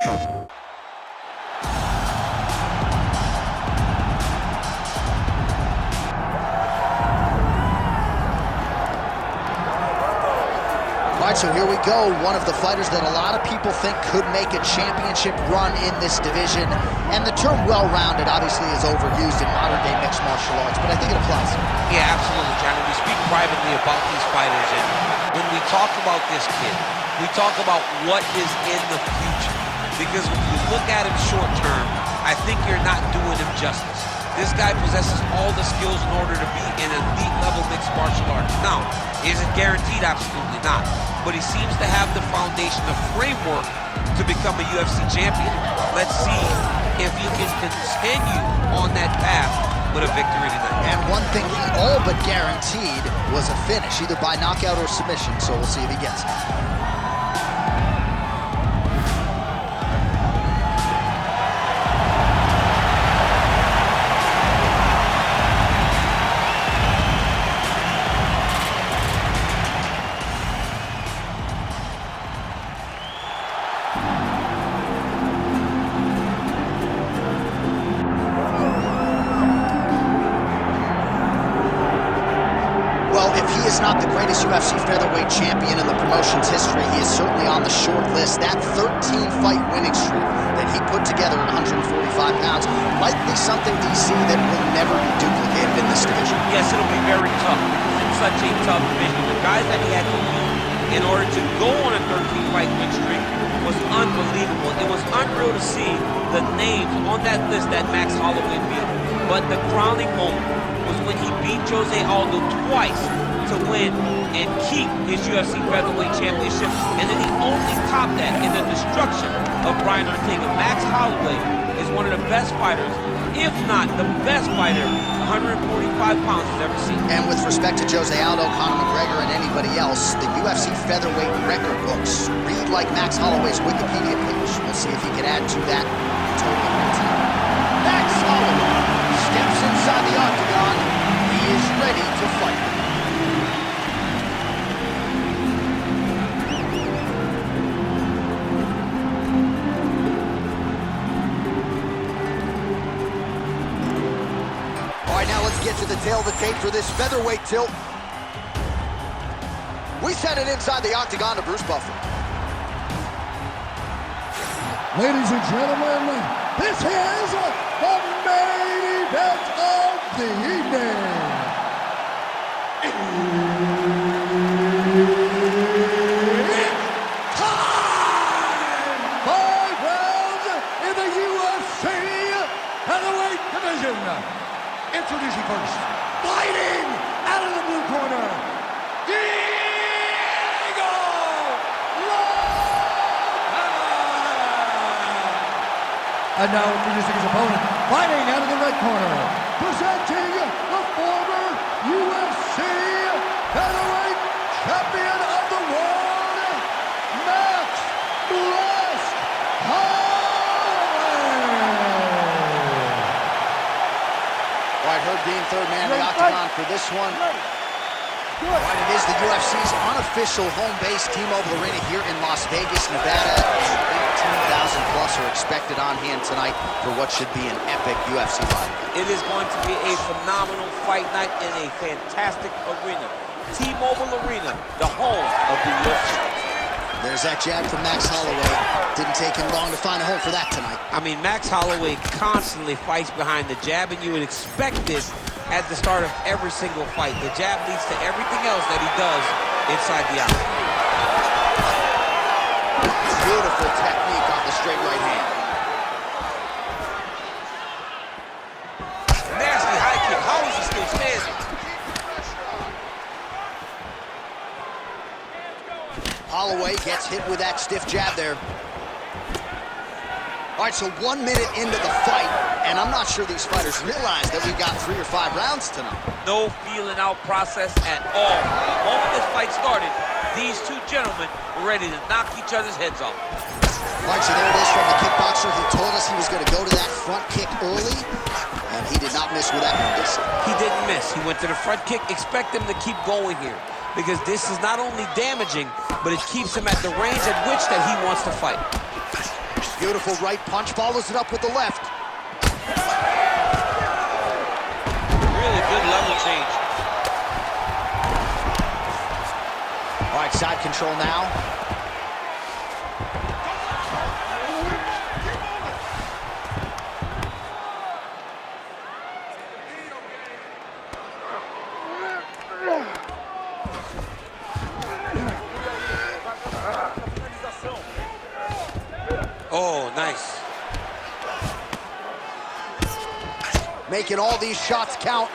All right, so here we go. One of the fighters that a lot of people think could make a championship run in this division. And the term well-rounded obviously is overused in modern-day mixed martial arts, but I think it applies. Yeah, absolutely, John. We speak privately about these fighters, and when we talk about this kid, we talk about what is in the future. Because when you look at him short-term, I think you're not doing him justice. This guy possesses all the skills in order to be an elite-level mixed martial arts. Now, is it guaranteed? Absolutely not. But he seems to have the foundation, the framework to become a UFC champion. Let's see if he can continue on that path with a victory tonight. And one thing he all but guaranteed was a finish, either by knockout or submission, so we'll see if he gets it. Is not the greatest UFC Featherweight champion in the promotion's history. He is certainly on the short list. That 13-fight winning streak that he put together at 145 pounds, likely something DC that will never be duplicated in this division. Yes, it'll be very tough because it's such a tough division. The guys that he had to beat in order to go on a 13-fight win streak was unbelievable. It was unreal to see the names on that list that Max Holloway beat. But the crowning moment was when he beat Jose Aldo twice to win and keep his UFC Featherweight Championship, and then he only topped that in the destruction of Brian Ortega. Max Holloway is one of the best fighters, if not the best fighter 145 pounds has ever seen. And with respect to Jose Aldo, Conor McGregor, and anybody else, the UFC Featherweight record books read like Max Holloway's Wikipedia page. We'll see if he can add to that total. Max Holloway steps inside the octagon. He is ready to fight. Now let's get to the tail of the tape for this featherweight tilt. We send it inside the octagon to Bruce Buffer. Ladies and gentlemen, this is the main event of the evening. It's time! 5 rounds in the UFC Featherweight Division. Introducing first, fighting out of the blue corner, Diego Lopes! And now introducing his opponent, fighting out of the red corner, presenting the former UFC Featherweight Champion of the World, Max Blessed Herb Dean, third man in the octagon for this one. Right, it is the UFC's unofficial home base, T-Mobile Arena here in Las Vegas, Nevada. 18,000 plus are expected on hand tonight for what should be an epic UFC fight. It is going to be a phenomenal fight night in a fantastic arena. T-Mobile Arena, the home of the UFC. There's that jab from Max Holloway. Didn't take him long to find a home for that tonight. I mean, Max Holloway constantly fights behind the jab, and you would expect this at the start of every single fight. The jab leads to everything else that he does inside the octagon. Beautiful technique on the straight right hand. Nasty high kick. How is he still standing? Holloway gets hit with that stiff jab there. All right, so 1 minute into the fight, and I'm not sure these fighters realize that we've got 3 or 5 rounds tonight. No feeling out process at all. The moment this fight started, these two gentlemen were ready to knock each other's heads off. All right, so there it is from the kickboxer who told us he was going to go to that front kick early, and he did not miss with that one, did he? He didn't miss. He went to the front kick. Expect him to keep going here, because this is not only damaging, but it keeps him at the range at which that he wants to fight. Beautiful right punch, follows it up with the left. Really good level change. All right, side control now. Oh, nice. Making all these shots count.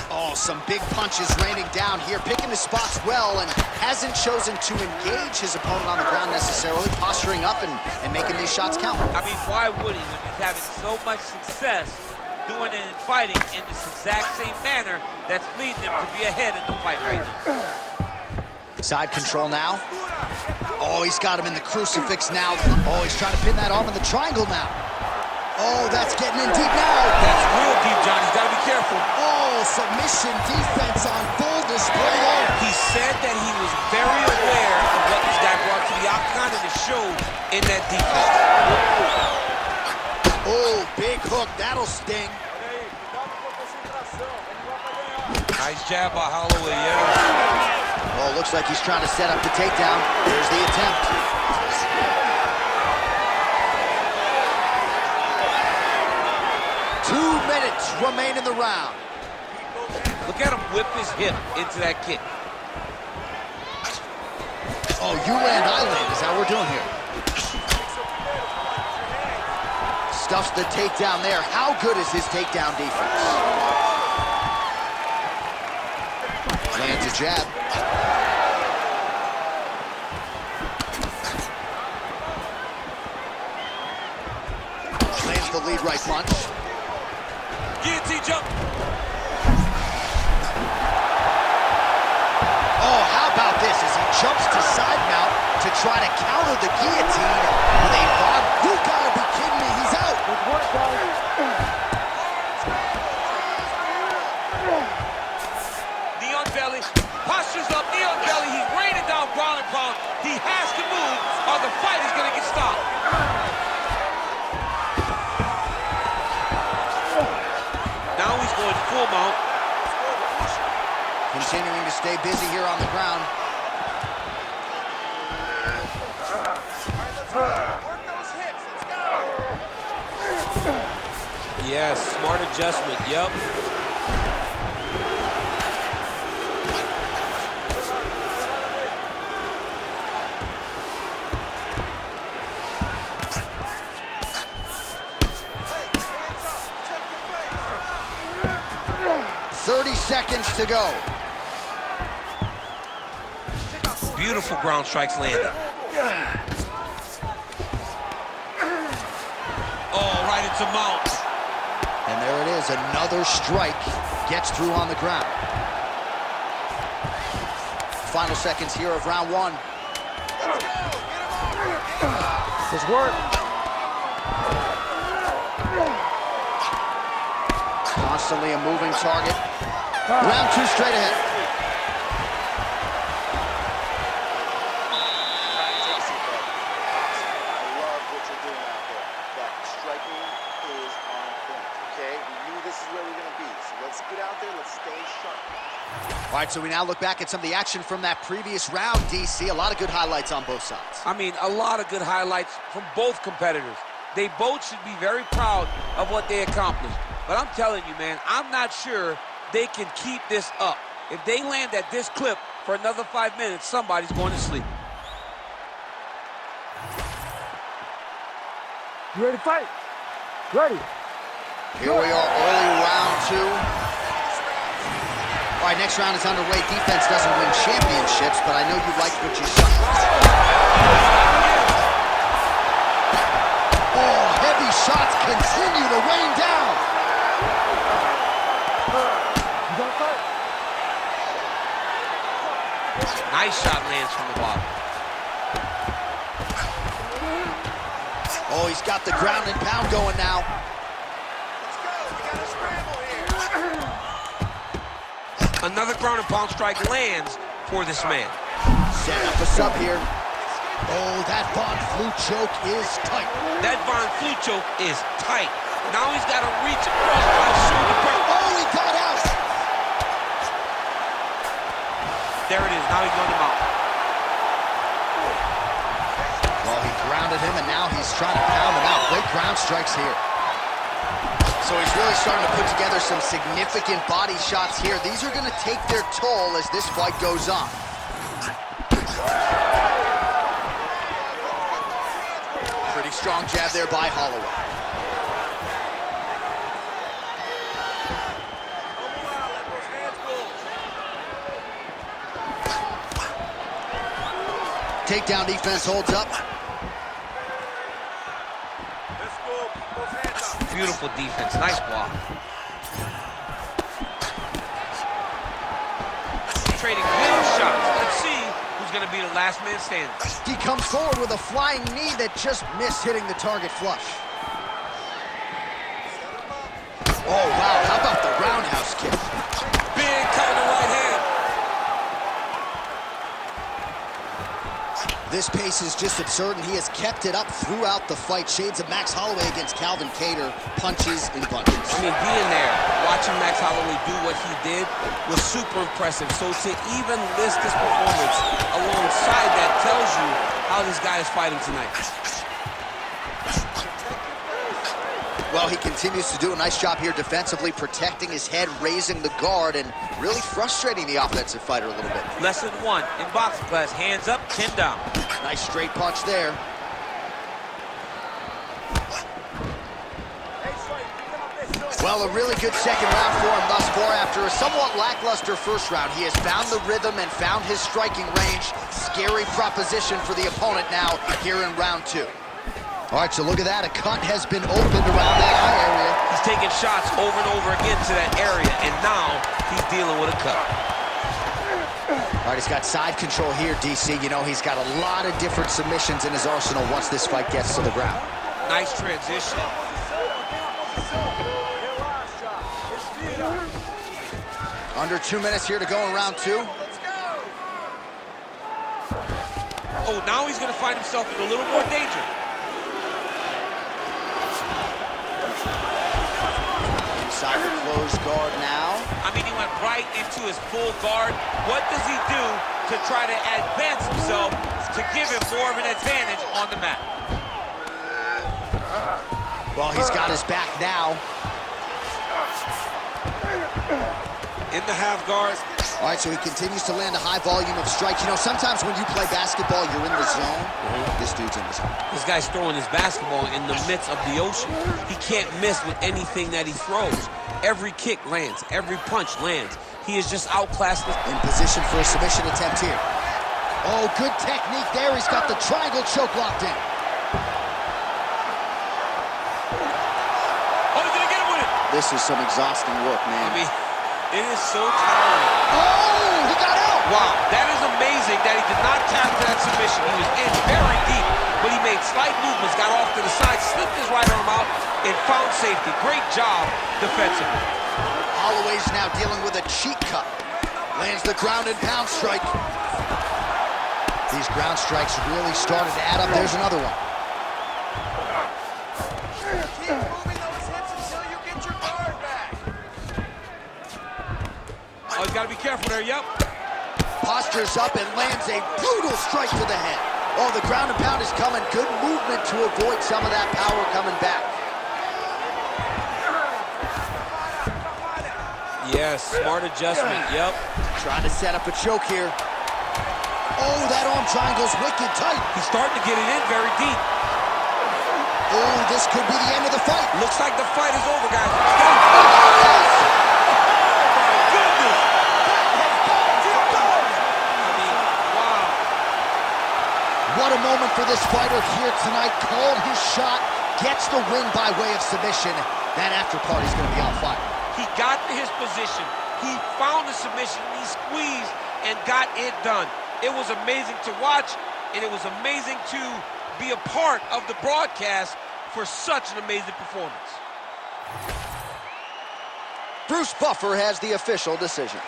Oh, some big punches raining down here, picking his spots well, and hasn't chosen to engage his opponent on the ground necessarily, posturing up and making these shots count. I mean, why would he when he's having so much success doing it and fighting in this exact same manner that's leading him to be ahead in the fight right now? Side control now. Oh, he's got him in the crucifix now. Oh, he's trying to pin that arm in the triangle now. Oh, that's getting in deep now. That's real deep, John. He's got to be careful. Oh, submission defense on full display there. He said that he was very aware of what this guy brought to the octagon and it showed in that defense. Oh, big hook. That'll sting. Nice jab by Holloway, yeah. Oh, looks like he's trying to set up the takedown. There's the attempt. 2 minutes remain in the round. Look at him whip his hip into that kick. Oh, you land, I land. Is that what we're doing here? Stuffs the takedown there. How good is his takedown defense? Lands a jab. Lands the lead right punch. Guillotine jump. Oh, how about this as he jumps to side mount to try to counter the guillotine with a bomb. You gotta be kidding me, he's out. Good work, guys. Knee on belly, postures up, knee on belly. He's raining down ground and pound. He has to move or the fight is gonna get stopped. Now he's going full mount. Continuing to stay busy here on the ground. Yes, smart adjustment, yep. Seconds to go. Beautiful ground strikes landed. Oh, right into mount. And there it is, another strike gets through on the ground. Final seconds here of round one. Good work. Constantly a moving target. Round two straight ahead. I love what you're doing out there. That striking is on point, okay? We knew this is where we're going to be, so let's get out there, let's stay sharp. All right, so we now look back at some of the action from that previous round, DC. A lot of good highlights on both sides. I mean, a lot of good highlights from both competitors. They both should be very proud of what they accomplished. But I'm telling you, man, I'm not sure they can keep this up. If they land at this clip for another 5 minutes, somebody's going to sleep. You ready to fight? Ready. Here we are, early round two. All right, next round is underway. Defense doesn't win championships, but I know you liked what you saw. Oh, heavy shots continue to rain down. Nice shot lands from the bottom. Oh, he's got the ground and pound going now. Let's go, we got a scramble here. Another ground and pound strike lands for this man. Setting up a sub here. Oh, that Von Flue choke is tight. That Von Flue choke is tight. Now he's got to reach across my shoulder. Oh, he got out. There it is. Now he's on the mount. Well, he grounded him, and now he's trying to pound him out. Great ground strikes here. So he's really starting to put together some significant body shots here. These are going to take their toll as this fight goes on. Pretty strong jab there by Holloway. Takedown defense holds up. Beautiful defense. Nice block. Trading middle shots. Let's see who's going to be the last man standing. He comes forward with a flying knee that just missed hitting the target flush. Oh, wow. How about the roundhouse kick? Big counter right hand. This pace is just absurd, and he has kept it up throughout the fight. Shades of Max Holloway against Calvin Kattar, punches and bunches. I mean, being there, watching Max Holloway do what he did was super impressive. So to even list this performance alongside that tells you how this guy is fighting tonight. Well, he continues to do a nice job here defensively, protecting his head, raising the guard, and really frustrating the offensive fighter a little bit. Lesson one in boxing class, hands up, chin down. Nice straight punch there. Well, a really good second round for him thus far. After a somewhat lackluster first round, he has found the rhythm and found his striking range. Scary proposition for the opponent now here in round two. All right, so look at that. A cut has been opened around that eye area. He's taking shots over and over again to that area, and now he's dealing with a cut. All right, he's got side control here, DC. You know, he's got a lot of different submissions in his arsenal once this fight gets to the ground. Nice transition. Under 2 minutes here to go in round two. Oh, now he's going to find himself in a little more danger. Inside the closed guard now. I mean, he went right into his full guard. What does he do to try to advance himself to give him more of an advantage on the mat? Well, he's got his back now. In the half guard. All right, so he continues to land a high volume of strikes. You know, sometimes when you play basketball, you're in the zone. This dude's in the zone. This guy's throwing his basketball in the midst of the ocean. He can't miss with anything that he throws. Every kick lands. Every punch lands. He is just outclassed. In position for a submission attempt here. Oh, good technique there. He's got the triangle choke locked in. Oh, he's gonna get him with it. This is some exhausting work, man. I mean, it is so tiring. Oh, he got out! Wow, that is amazing that he did not tap to that submission. He was in very deep, but he made slight movements, got off to the side, slipped his right arm out, and found safety. Great job defensively. Holloway's now dealing with a cheek cut. Lands the ground and pound strike. These ground strikes really started to add up. There's another one. Keep moving those hips until you get your guard back. Oh, you gotta be careful there, yep. Postures up and lands a brutal strike to the head. Oh, the ground and pound is coming. Good movement to avoid some of that power coming back. Yes, smart adjustment, yep. Trying to set up a choke here. Oh, that arm triangle's wicked tight. He's starting to get it in very deep. Oh, this could be the end of the fight. Looks like the fight is over, guys. What a moment for this fighter here tonight. Called his shot, gets the win by way of submission. That after party's gonna be on fire. He got to his position. He found the submission, he squeezed and got it done. It was amazing to watch, and it was amazing to be a part of the broadcast for such an amazing performance. Bruce Buffer has the official decision.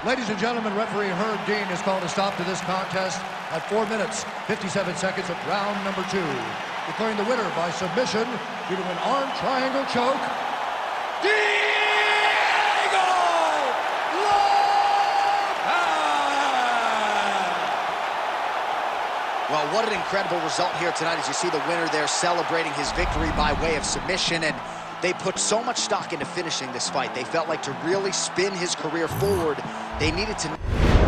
Ladies and gentlemen, referee Herb Dean has called a stop to this contest at 4 minutes, 57 seconds of round number 2. Declaring the winner by submission due to an arm triangle choke, Diego Lopes! Well, what an incredible result here tonight as you see the winner there celebrating his victory by way of submission, and they put so much stock into finishing this fight. They felt like to really spin his career forward, they needed to...